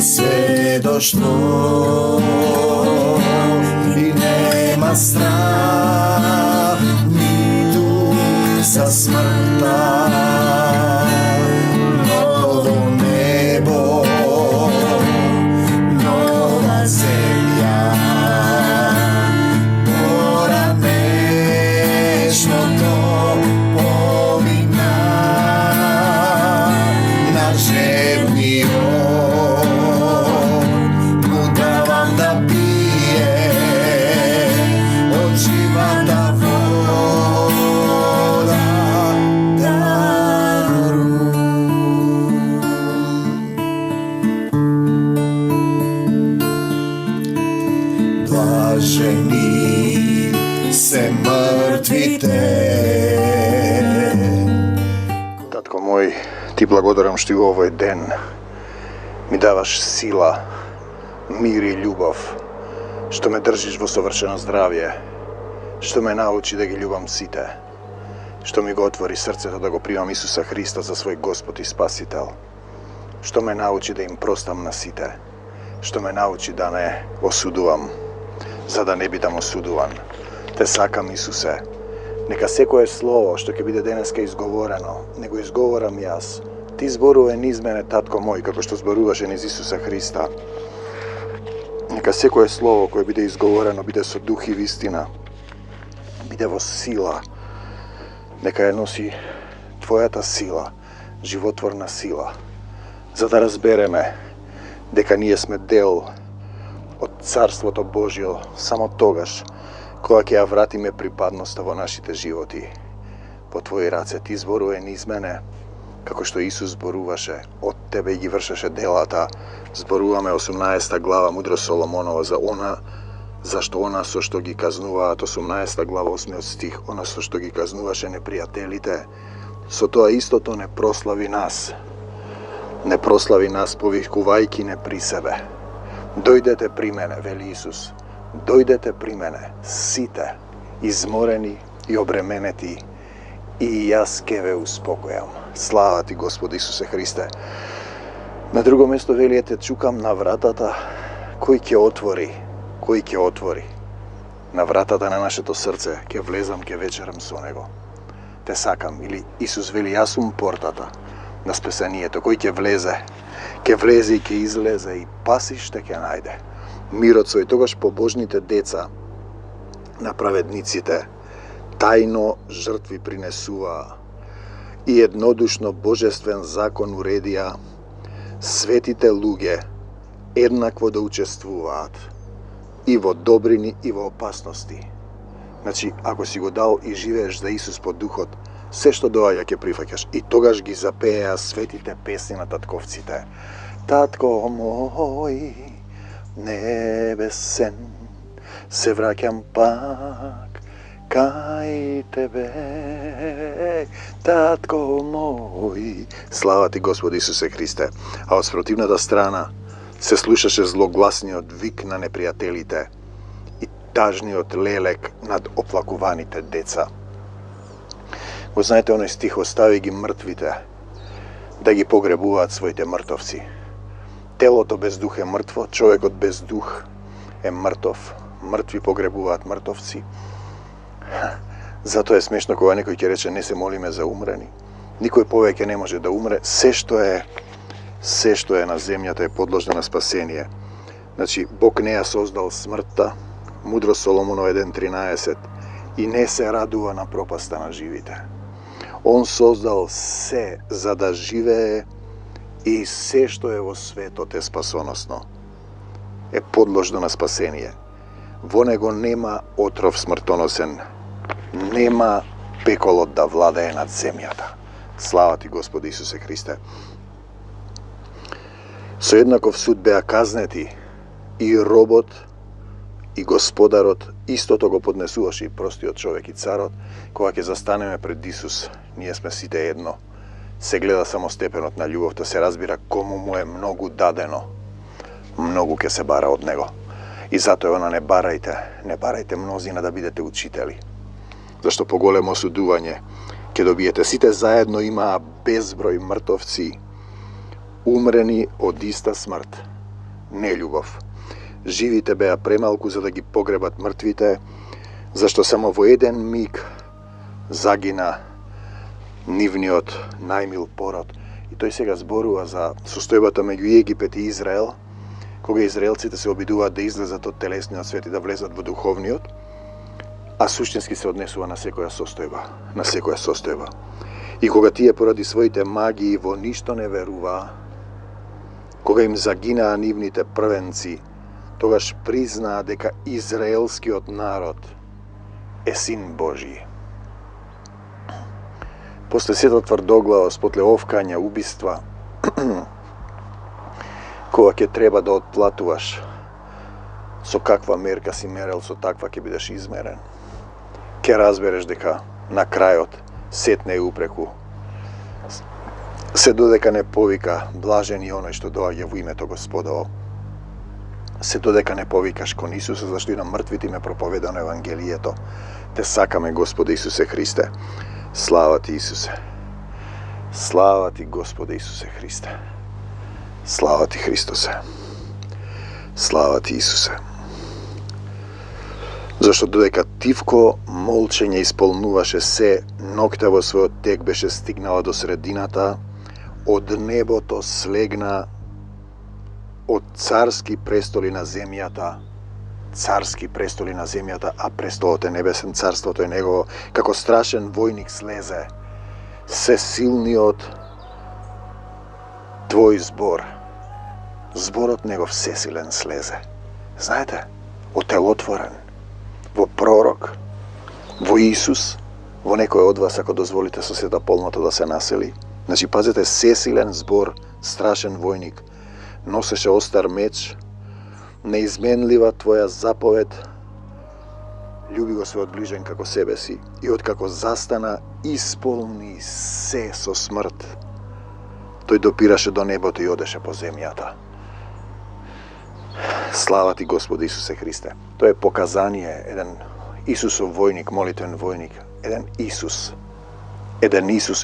sve došlo i nema strah ni tu sa smrta. Novo nebo, nova zemlja, poranešno to pomina na žedni mu davam da pije od života voda daru. Blaženi se mrtvite. Татко мой, ти благодарам што и овој ден ми даваш сила, мир и љубов, што ме држиш во совршено здравје, што ме научи да ги љубам сите, што ми го отвори срцето да го примам Исуса Христа за свој Господ и Спасител, што ме научи да им простам на сите, што ме научи да не осудувам, за да не бидам осудуван. Те сакам, Исусе. Нека секое слово што ќе биде денеска изговорено, не го изговорам јас. Ти зборуве низ мене, татко мој, како што зборуваше низ Исуса Христа. Нека секое слово кое биде изговорено биде со дух и вистина, биде во сила. Нека ја носи Твојата сила, животворна сила, за да разбереме дека ние сме дел од Царството Божјо само тогаш кога ќе ја вратиме припадноста во нашите животи. По Твои раце Ти зборуве низ мене, како што Исус зборуваше, од Тебе ги вршеше делата. Зборуваме 18 глава Мудро Соломонова за она, зашто она со што ги казнуваат, 18 глава 8 стих, она со што ги казнуваше непријателите, со тоа истото не прослави нас. Не прослави нас повикувајки не при себе. Дојдете при мене, вели Исус. Дојдете при мене, сите, изморени и обременети, и јас ке ве успокојам. Слава Ти, Господи Исусе Христе. На друго место вели, ете чукам на вратата, кој ќе отвори, кој ќе отвори. На вратата на нашето срце, ќе влезам, ќе вечерам со Него. Те сакам, или Исус вели, јас сум портата на спасението, кој ќе влезе и ќе излезе и пасиште ќе најде. Мирот со и тогаш побожните деца на праведниците тајно жртви принесуваа и еднодушно божествен закон уредија светите луѓе еднакво да учествуваат и во добрини и во опасности. Значи, ако си го дал и живееш за Исус по духот, се што доаѓа ќе прифаќаш. И тогаш ги запееа светите песни на татковците. Татко мој небесен, се враќам пак кај Тебе, татко мој. Слава Ти, Господи Исусе Христе. А од спротивната страна се слушаше злогласниот вик на непријателите и тажниот лелек над оплакуваните деца. Го знаете оној стих, остави ги мртвите да ги погребуваат своите мртовци. Телото без дух е мртво, човекот без дух е мртов. Мртви погребуваат мртовци. Затоа е смешно кога некој ќе рече не се молиме за умрени. Никој повеќе не може да умре, се што е на земјата е подложено на спасение. Значи, Бог не ја создал смртта, Мудро Соломонов 1.13, и не се радува на пропаста на живите. Он создал се за да живее и се што е во светот е спасоносно. Е подложно на спасение. Во него нема отров смртоносен, нема пеколот да владее над земјата. Слава Ти, Господи Исусе Христе. Со еднаков суд беа казнети и робот и господарот, истото го поднесуваше и простиот човек и царот. Кога ќе застанеме пред Исус, ние сме сите едно. Се гледа само степенот на љубовта, се разбира кому му е многу дадено, многу ќе се бара од него. И затоа не барајте мнозина да бидете учители. Зашто поголемо осудување ќе добиете. Сите заедно имаа безброј мртовци, умрени од иста смрт. нељубов. Живите беа премалку за да ги погребат мртвите, зашто само во еден миг загина нивниот најмил пород. И тој сега зборува за состојбата меѓу Египет и Израел, кога израелците се обидуваат да излезат од телесниот свет и да влезат во духовниот, а суштински се однесува на секоја состојба. И кога тие поради своите магии во ништо не веруваа, кога им загинаа нивните првенци, тогаш признаа дека израелскиот народ е син Божи. После сета тврдоглавост, после овкања, убиства, кога ќе треба да отплатуваш, со каква мерка си мерел, со таква ќе бидеш измерен. Ќе разбереш дека на крајот сетне и упреку се додека не повика блажен и оној што доаѓа во името Господово. Се додека не повикаш кон Исуса, зашто и на мртвите им е проповедано Евангелието. Те сакаме, Господе Исусе Христе. Слава ти, Исусе. Слава ти, Господе Исусе Христе. Слава ти, Христосе. Слава ти, Исусе. Зашто додека тивко молчење исполнуваше се, ноќта во својот тек беше стигнала до средината, од небото слегна од царски престоли на земјата, а престолот е небесен, царството е негово, како страшен војник слезе, се силниот твој збор. Зборот негов сесилен слезе. Знаете, отелотворен, во пророк, во Исус, во некој од вас, ако дозволите со сета полното да се насели. Значи, пазете, сесилен збор, страшен војник, носеше остар меч, неизменлива твоја заповед, љуби го својот ближен како себе си, и откако застана, исполни се со смрт. Тој допираше до небото и одеше по земјата. Слава ти, Господи Исусе Христе. Тоа е показание, еден Исусов војник, молитвен војник, еден Исус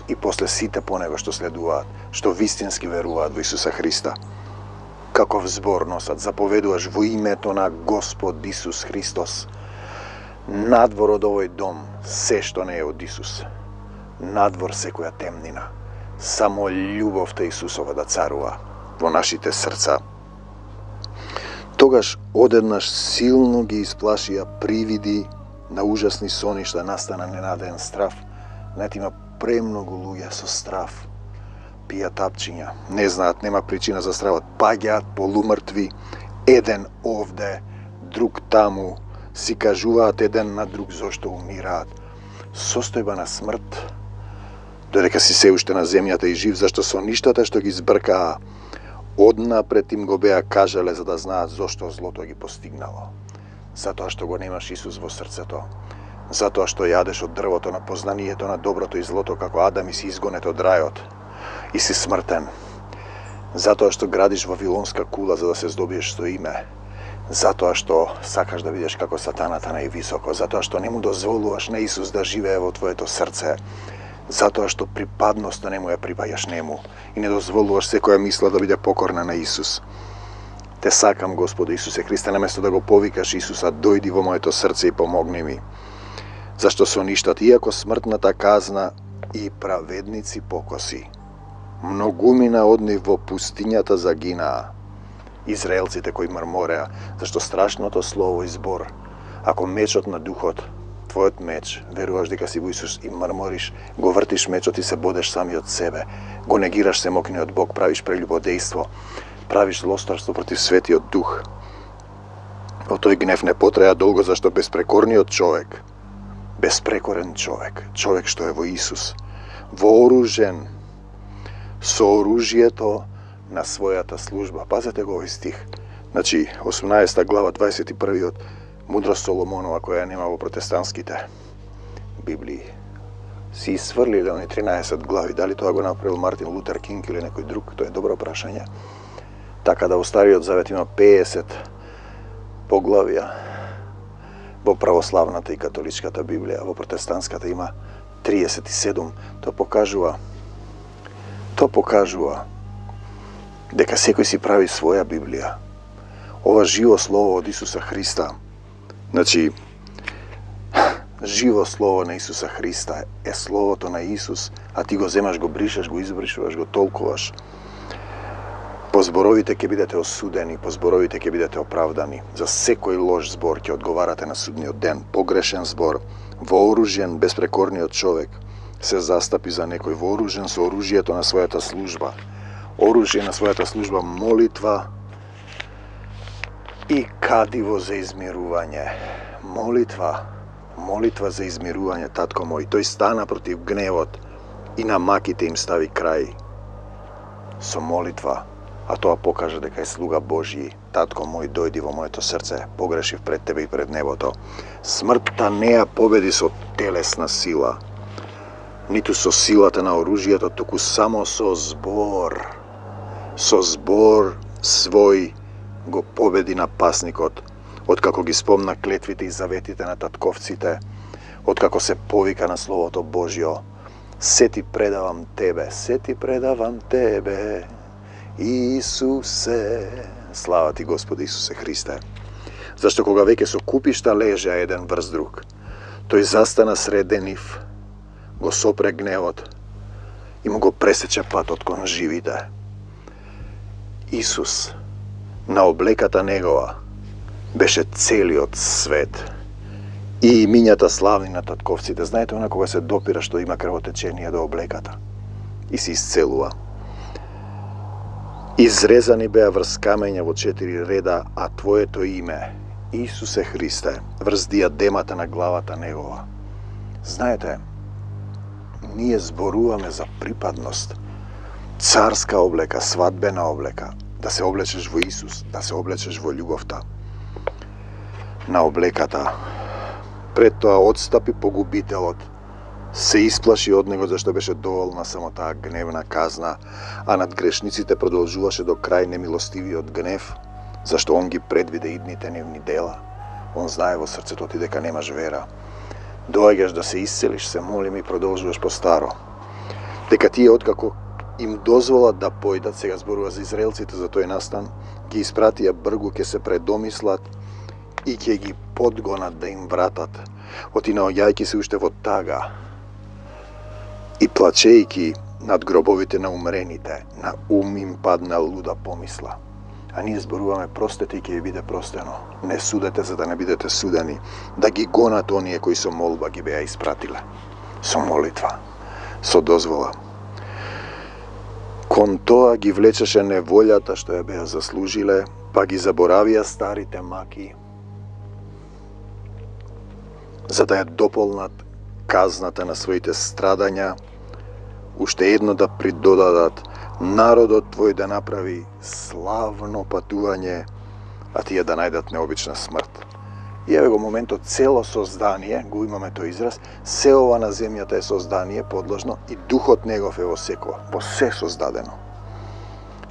и после сите по него што следуваат, што вистински веруваат во Исуса Христа. Каков збор носат, заповедуваш во името на Господ Исус Христос. Надвор од овој дом, се што не е од Исус. Надвор секоја темнина. Само љубовта Исусова да царува во нашите срца. Тогаш одеднаш силно ги исплашија привиди на ужасни соништа, настана ненаден страв. Знаете, има премногу луѓе со страв. Пијат тапчиња, не знаат, нема причина за стравот. Паѓаат полумртви, еден овде, друг таму, си кажуваат еден на друг зошто умираат. Состојба на смрт, додека си се уште на земјата и жив, зашто со ништата што ги збркаа, однапред им го беа кажале за да знаат зошто злото ги постигнало. Затоа што го немаш Исус во срцето. Затоа што јадеш од дрвото на познанието на доброто и злото како Адам и си изгонет од рајот и си смртен. Затоа што градиш вавилонска кула за да се здобиеш со име. Затоа што сакаш да видиш како сатаната највисоко. Затоа што не му дозволуваш на Исус да живее во твоето срце. Затоа што припадноста не му ја припаѓаш нему и не дозволуваш секоја мисла да биде покорна на Исус. Те сакам, Господи Исусе Христе, наместо да го повикаш Исуса, дојди во моето срце и помогни ми. Зашто со ништата, иако смртната казна и праведници покоси, многумина од нив во пустињата загинаа. Израелците кои мрмореа, зашто страшното слово и збор, ако мечот на духот, твојот меч, веруваш дека си во Исус и мрмориш, го вртиш мечот и се бодеш сами од себе, го негираш семокниот Бог, правиш прелюбодејство, правиш злостарство против светиот дух. О тој гнев не потраја долго, зашто безпрекорниот човек, безпрекорен човек, човек што е во Исус, вооружен со оружјето на својата служба. Пазете го овој стих. Значи, 18 глава, 21 мудрост Соломонова, која нема во протестантските Библии. Си исфрлиле они 13 глави. Дали тоа го направил Мартин Лутер Кинг или некој друг? Тоа е добро прашање. Така да во Стариот Завет има 50 поглавја. Во православната и католичката Библија, во протестантската има 37. Тоа покажува дека секој си прави своја Библија. ова живо слово од Исуса Христа, значи, живо слово на Исуса Христа е словото на Исус, а ти го земаш, го бришаш, го избришуваш, го толкуваш. По зборовите ќе бидете осудени, по зборовите ќе бидете оправдани. За секој лош збор ќе одговарате на судниот ден. Погрешен збор, вооружен, безпрекорниот човек се застапи за некој вооружен со оружјето на својата служба. Оружје на својата служба, молитва и кадиво за измирување. Молитва за измирување, татко мој. Тој стана против гневот и на маките им стави крај. Со молитва, а тоа покажа дека е слуга Божји. Татко мој, дојди во моето срце, погрешив пред тебе и пред небото. Смртта не ја победи со телесна сила, ниту со силата на оружјето, туку само со збор. Со збор свој го победи напасникот, откако ги спомна клетвите и заветите на татковците, откако се повика на Словото Божјо. Се ти предавам тебе, Исусе. Слава ти, Господи Исусе Христе. Зашто кога веќе со купишта лежеа еден врз друг, тој застана среде нив, го сопре гневот и му го пресече патот кон живите. Исус, на облеката негова, беше целиот свет и имињата славни на татковците. Знаете, она кога се допира што има крвотечение до облеката и се исцелува. Изрезани беа врз камења во 4 реда, а Твоето име, Исусе Христе, врз диадемата на главата негова. Знаете, ние зборуваме за припадност, царска облека, свадбена облека, да се облечеш во Исус, да се облечеш во љубовта. На облеката, пред тоа одстапи погубителот, се исплаши од него зашто беше доволна само таа гневна казна, а над грешниците продолжуваше до крај немилостивиот гнев, зашто он ги предвиде идните нивни дела. Он знае во срцето ти дека немаш вера. Доаѓаш да се исцелиш, се молим и продолжуваш по старо. Дека тие откако им дозволат да појдат, сега зборува за израелците за тој настан, ги испратија бргу, ќе се предомислат и ќе ги подгонат да им вратат, оти наоѓајќи се уште во тага и плачејки над гробовите на умрените, на ум им падна луда помисла. А ние зборуваме, простете и ќе ви биде простено. Не судете за да не бидете судени. Да ги гонат оние кои со молба ги беа испратиле. Со молитва, со дозвола. Кон тоа ги влечеше неволјата што ја беа заслужиле, па ги заборавија старите маки, за да ја дополнат казната на своите страдања, уште едно да придодадат, народот твој да направи славно патување, а тие да најдат необична смрт. И еве го моментот, цело создание, го имаме тој израз, се ова на земјата е создание подложно и духот негов е во секој, во се создадено.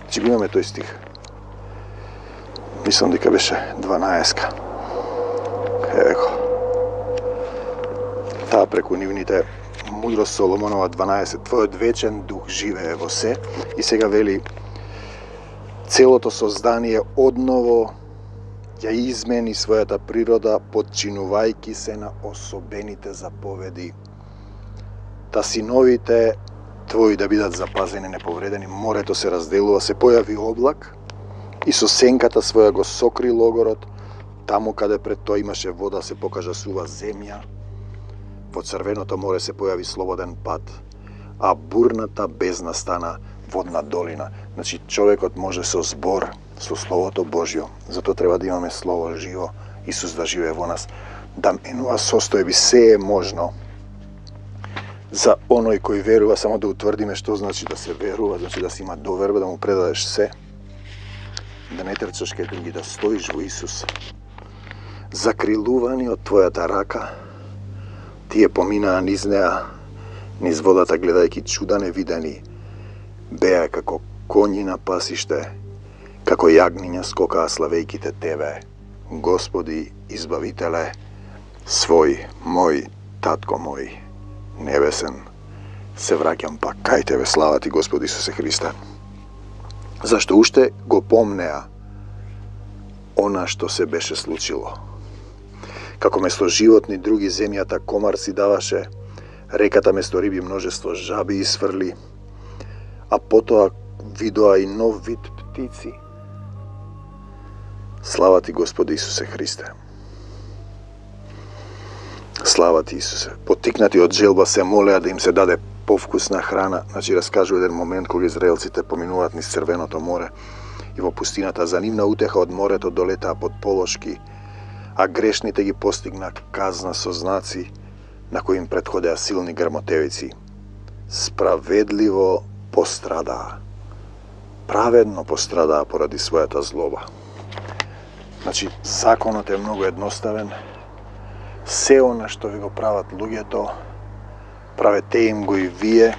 Че го имаме тој стих. Мислам дека беше 12-ка. Еве го. Таа преку нивните мудрост Соломонова 12. Твојот вечен дух живее во се. И сега вели, целото создание одново ја измени својата природа, подчинувајќи се на особените заповеди. Та синовите твои да бидат запазени неповредени, морето се разделува, се појави облак и со сенката своја го сокри логорот, таму каде пред тоа имаше вода се покажа сува земја, во Црвеното море се појави слободен пат, а бурната бездна стана водна долина. Значи, човекот може со збор, со Словото Божјо, затоа треба да имаме Слово живо, Исус да живее во нас, да менува состојби, се е можно. За оној кој верува, само да утврдиме што значи да се верува, значи да си има доверба, да му предадеш се, да не трчаш кај други, да стоиш во Исус. Закрилувани од твојата рака, тие поминаа низ неа, низ водата гледајќи чуда невидени, беа како коњи на пасиште, како јагниња скокаа славејките Тебе, Господи, Избавителе, свој, мој, татко мој, небесен, се враќам пак кај Тебе, слава Ти, Господи Исусе Христе. Зашто уште го помнеа она што се беше случило. Како место животни други земјата комар си даваше, реката место риби множество жаби isfrли, а потоа видоа и нов вид птици. Слава ти, Господи Исусе Христе. Слава ти, Исусе. Потикнати од желба се молеа да им се даде повкусна храна. Значи, раскажу еден момент кога израелците поминуваат низ Црвеното море и во пустината за нивна утеха од морето долетаа под полошки, а грешните ги постигна казна со знаци на кои им претходеа силни грмотевици. Справедливо пострадаа. Праведно пострадаа поради својата злоба. Значи, законот е многу едноставен. Се она што ви го прават луѓето, правете им го и вие,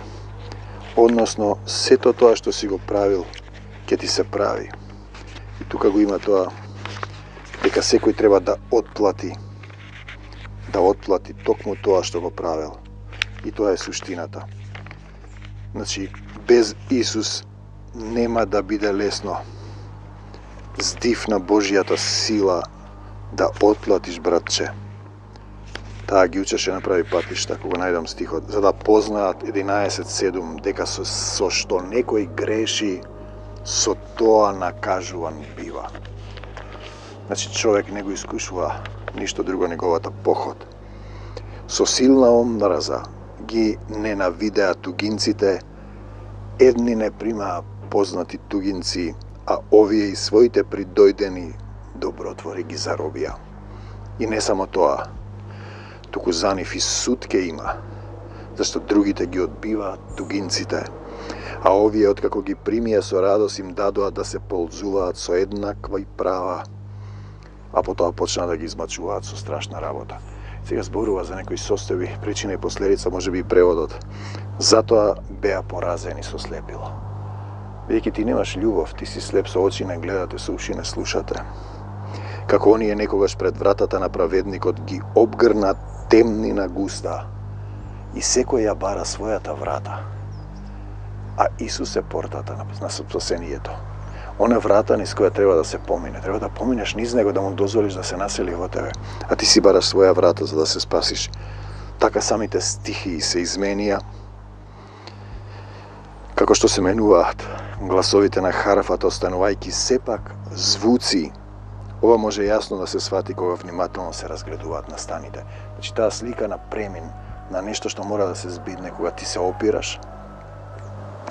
односно сето тоа што си го правил, ќе ти се прави. И тука го има тоа, дека секој треба да отплати токму тоа што го правил. И тоа е суштината. Значи, без Исус нема да биде лесно. Здив на Божјата сила да отплатиш, братче. Таа ги учеше направи патишта, кога најдам стихот, за да познаат 11.7 дека со што некој греши, со тоа накажуван бива. Значи, човек не го искушува ништо друго неговата поход. Со силна омраза ги ненавидеа тугинците, едни не примаа познати тугинци, а овие и своите придојдени добротвори ги заробија. И не само тоа, туку за нив и суд ке има, зашто другите ги одбиваат тугинците, а овие откако ги примија со радост им дадоа да се ползуваат со еднакви права, а потоа почна да ги измачуваат со страшна работа. Сега зборува за некои состојби, причина и последица, може би и преводот. Затоа беа поразени со слепило. Бидејќи ти немаш љубов, ти си слеп со очи не гледате, со уши не слушате. Како оние некогаш пред вратата на праведникот ги обгрна темнина густа и секој ја бара својата врата. А Исус е портата на спасението. Она врата низ која треба да се помине. Треба да поминеш низ него, да му дозволиш да се насели во тебе. А ти си бараш своја врата за да се спасиш. Така самите стихии се изменија. Како што се менуваат гласовите на харфата, останувајќи сепак звуци. Ова може јасно да се свати кога внимателно се разгледуваат на станите. Значи, таа слика на премин, на нешто што мора да се збидне кога ти се опираш,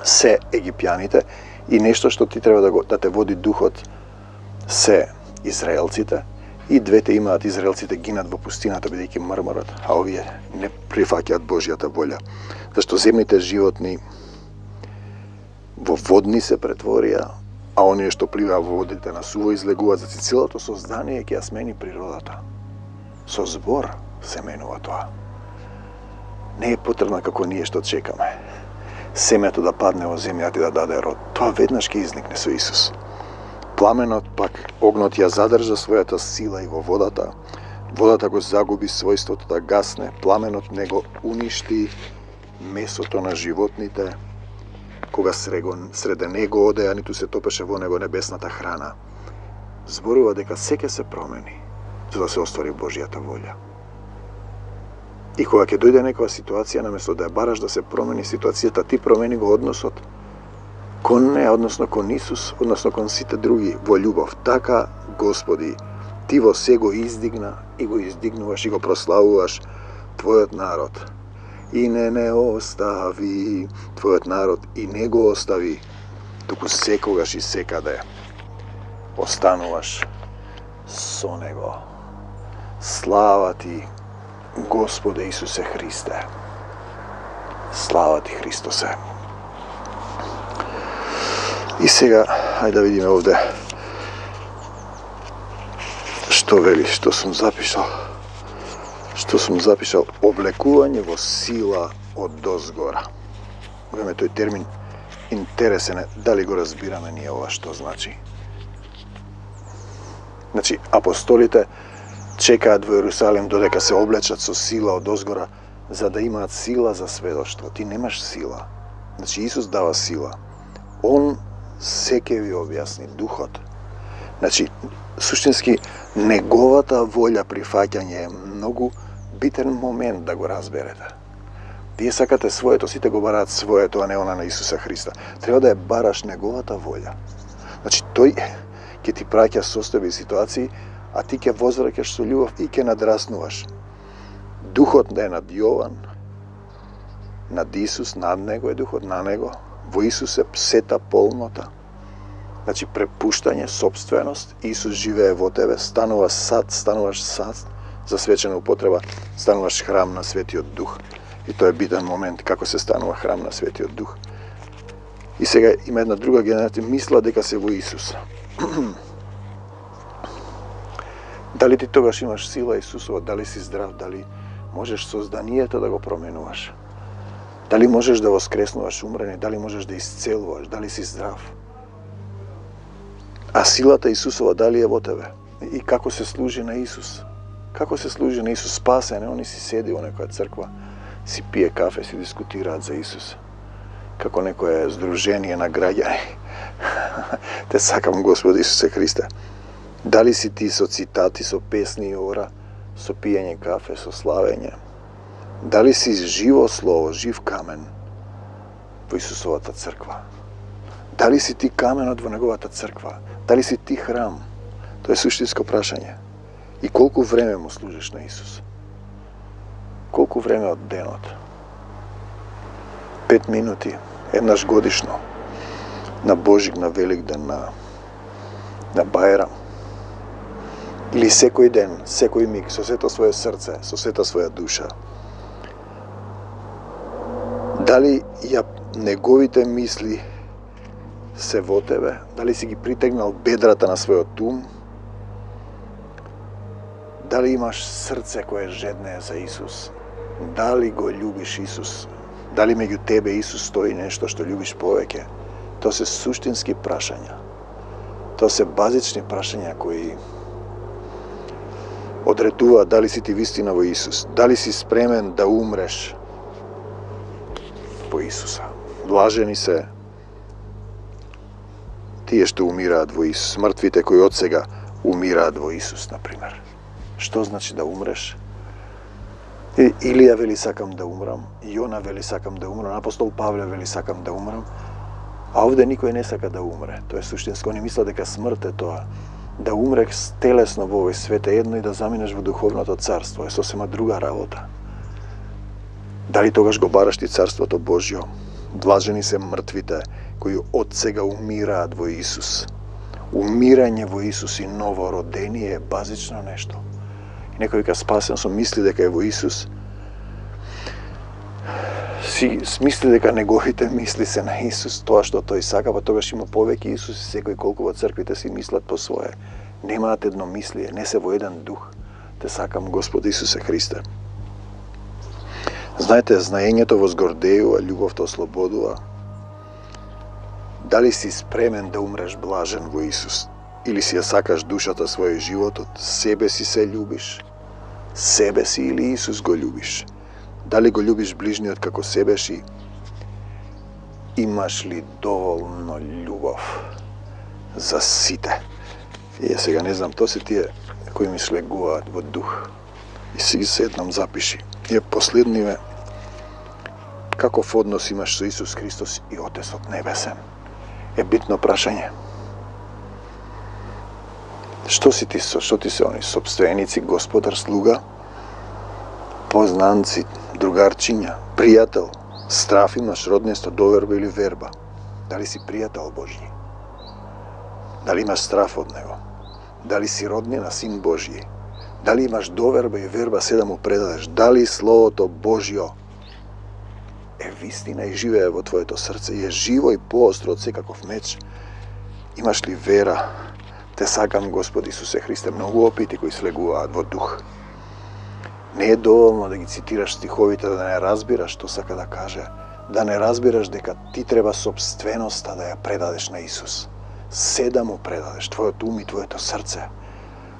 се египјаните, и нешто што ти треба да те води духот, се израелците, и двете имаат, израелците гинат во пустината бидејќи мрморат, а овие не прифаќаат Божјата волја. Зашто земните животни во водни се претворија, а оние што пливаа во водите на суво излегуваат. За целото создание ќе ја смени природата. Со збор се менува тоа. Не е потребно како ние што чекаме семето да падне во земјата и да даде род. Тоа веднаш ќе изникне со Исус. Пламенот пак, огнот ја задржа својата сила и во водата. Водата го загуби својството да гасне. Пламенот не го уништи месото на животните, кога среде него одеа, ниту се топеше во него небесната храна. Зборува дека се ќе се промени, за да се оствари Божјата волја. И кога ќе дојде некоја ситуација, наместо да ја бараш да се промени ситуацијата, ти промени го односот кон неа, односно кон Исус, односно кон сите други во љубов. Така, Господи, ти во се го издигна и го издигнуваш и го прославуваш твојот народ. И не остави твојот народ, и не го остави, туку секогаш и секаде остануваш со него. Слава ти, Господе Исусе Христе. Слава ти, Христосе. И сега, ајде да видиме овде што вели, што сум запишал. Облекување во сила од дозгора. Имаме тој термин интересен е, дали го разбираме ние ова што значи. Значи, апостолите чекаат во Јерусалим додека се облечат со сила од дозгора, за да имаат сила за сведоштво. Ти немаш сила. Значи, Исус дава сила. Он се ќе ви објасни, Духот. Значи, суштински, неговата волја прифаќање е многу битен момент да го разберете. Вие сакате своето, сите го бараат своето, а не она на Исуса Христа. Треба да ја бараш неговата волја. Значи, тој ќе ти праќа состојби и ситуации, а ти ќе возвраќаш со љубов и ќе надраснуваш. Духот е над Јован, над Исус, над него е духот, на него. Во Исус е сета полнота. Значи, препуштање, собственост, Исус живее во тебе, стануваш сад за свечена употреба, стануваш храм на Светиот Дух. И тоа е битен момент, како се станува храм на Светиот Дух. И сега има една друга генерација, мисла дека се во Исус. Дали ти тогаш имаш сила Исусова, дали си здрав, дали можеш созданието да го променуваш? Дали можеш да воскреснуваш умрени, дали можеш да исцелуваш, дали си здрав? А силата Исусова дали е во тебе? И како се служи на Исус? Како се служи на Исус? Спасен е, они си седи во некоја црква, си пие кафе, си дискутираат за Исус. Како некое здружение на граѓани. Те сакам Господи Исусе Христе. Дали си ти со цитати, со песни и ора, со пиење кафе, со славење? Дали си живо слово, жив камен во Исусовата црква? Дали си ти каменот во неговата црква? Дали си ти храм? Тоа е суштинско прашање. И колку време му служиш на Исус? Колку време од денот? 5 минути, еднаш годишно, на Божик, на Великден, на Бајрам? Или секој ден, секој миг, со сето свое срце, со сета своја душа? Дали неговите мисли се во тебе? Дали си ги притегнал бедрата на својот ум? Дали имаш срце кое жедне за Исус? Дали го љубиш Исус? Дали меѓу тебе Исус стои нешто што љубиш повеќе? Тоа се суштински прашања. Тоа се базични прашања кои одредуваат дали си ти вистина во Исус. Дали си спремен да умреш во Исуса. Блажени се тие што умираат во Исус. Мртвите кои од сега умираат во Исус, например. Што значи да умреш? Илија вели сакам да умрам, Јона вели сакам да умрам, апостол Павле вели сакам да умрам, а овде никој не сака да умре. Тоа е суштинско, они мислат дека смрт е тоа. Да умреш телесно во овој свет е едно и да заминеш во духовното царство е сосема друга работа. Дали тогаш го бараш ти царството Божјо? Блажени се мртвите кои од сега умираат во Исус. Умирање во Исус и ново родение е базично нешто. И некој вика спасен сум, мисли дека е во Исус. Си мисли дека неговите мисли се на Исус, тоа што тој сака, па тогаш има повеќе Исус и секој колку во црквите си мислат по свое. Немаат едно мислие, не се во еден дух. Те сакам Господ Исусе Христе. Знаете, знаењето возгордејува, љубовта ослободува. Дали си спремен да умреш блажен во Исус? Или си ја сакаш душата свој животот? Себе си се љубиш? Себе си или Исус го љубиш? Дали го љубиш ближниот како себе си? Имаш ли доволно љубов за сите? И сега не знам, тоа се тие кои ми слегуваат во дух. И си ги седнам, запиши. И последниве, каков однос имаш со Исус Христос и Отецот Небесен? Е битно прашање. Што ти се они? Собственици, господар, слуга, познанци, другарчиња, пријател, страф имаш, роднинство, доверба или верба? Дали си пријател Божји? Дали имаш страф од него? Дали си роднина, син Божји? Дали имаш доверба и верба се да му предадеш? Дали Словото Божјо е вистина и живее во твоето срце и е живо и поостро од секаков меч? Имаш ли вера? Те сакам, Господи Исусе Христе, многу опити кои слегуваат во дух. Не е доволно да ги цитираш стиховите, да не разбираш што сака да каже, да не разбираш дека ти треба собственоста да ја предадеш на Исус. Се да му предадеш, твојот ум и твоето срце.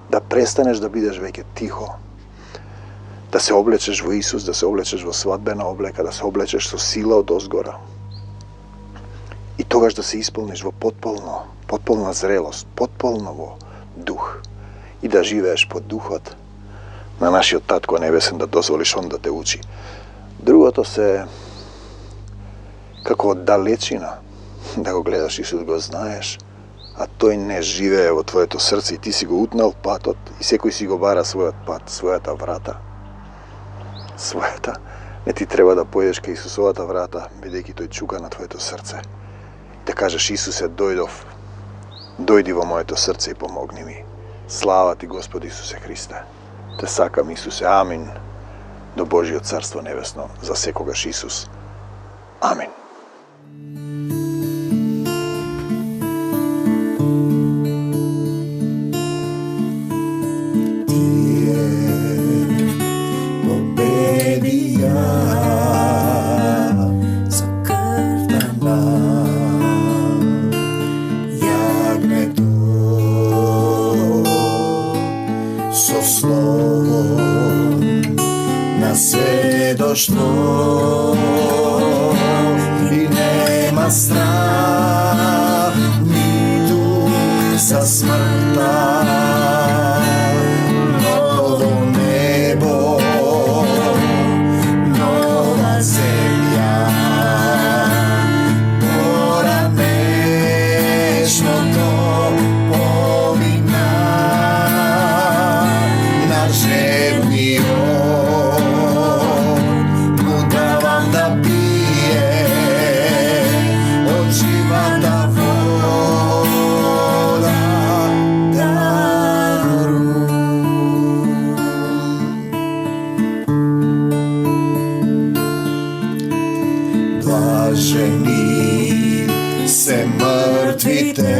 Да престанеш да бидеш веќе тихо. Да се облечеш во Исус, да се облечеш во свадбена облека, да се облечеш со сила од озгора. И тогаш да се исполниш во потполна зрелост, потполно во дух и да живееш по духот на нашиот Татко Небесен, да дозволиш Он да те учи. Другото се како од далечина да го гледаш Исус, го знаеш, а тој не живее во твоето срце и ти си го утнал патот и секој си го бара својот пат, својата врата. Својата. Не ти треба да појдеш кај Исусовата врата, бидејќи тој чука на твоето срце. Да кажеш: Исусе, дојдов, дојди во моето срце и помогни ми. Слава ти, Господи Исусе Христе. Те сакам, Исусе. Амин. До Божиот царство небесно за секогаш, Исус. Амин. Со словом на се дошло и нема страх ниту за смртта. Ново небо, нова земја, поранешното помина. Му давам да пие од живата вода, дарувам. Блажени се мртвите,